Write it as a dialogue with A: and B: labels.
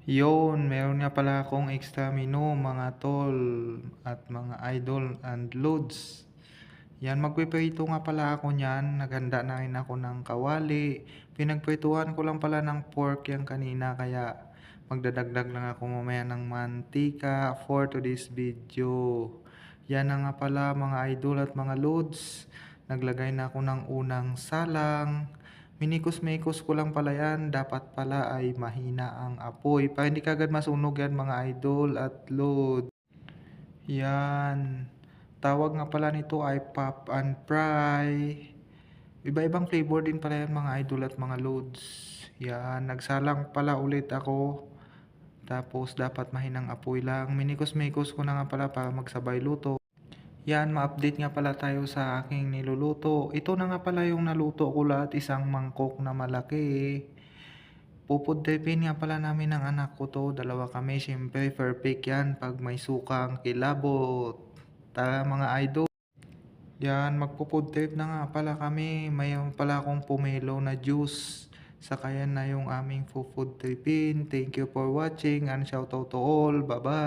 A: Meron nga pala akong extra menu mga tol at mga idol and loads. Yan, magpiprito nga pala ako niyan. Naghanda na rin ako ng kawali. Pinagprituhan ko lang pala ng pork yan kanina kaya magdadagdag lang ako mamaya ng mantika for today's video. Yan na nga pala mga idol at mga loads. Naglagay na ako ng unang salang. Minikos-mikos ko lang pala yan. Dapat pala ay mahina ang apoy para hindi kagad masunog yan mga idol at load. Yan. Tawag nga pala nito ay pop and fry. Iba-ibang flavor din pala yan mga idol at mga loads. Yan. Nagsalang pala ulit ako. Tapos dapat mahinang apoy lang. Minikos-mikos ko na nga pala para magsabay luto. Yan, ma-update nga pala tayo sa aking niluluto. Ito na nga pala yung naluto ko lahat, isang mangkok na malaki. Pupudrepin nga pala namin ng anak ko to, dalawa kami. Siyempre, perfect yan pag may sukang kilabot. Tara mga idol. Yan, magpupudrep na nga pala kami. Mayroon pala akong pomelo na juice. Saka yan na yung aming pupudrepin. Thank you for watching and shout out to all. Bye-bye.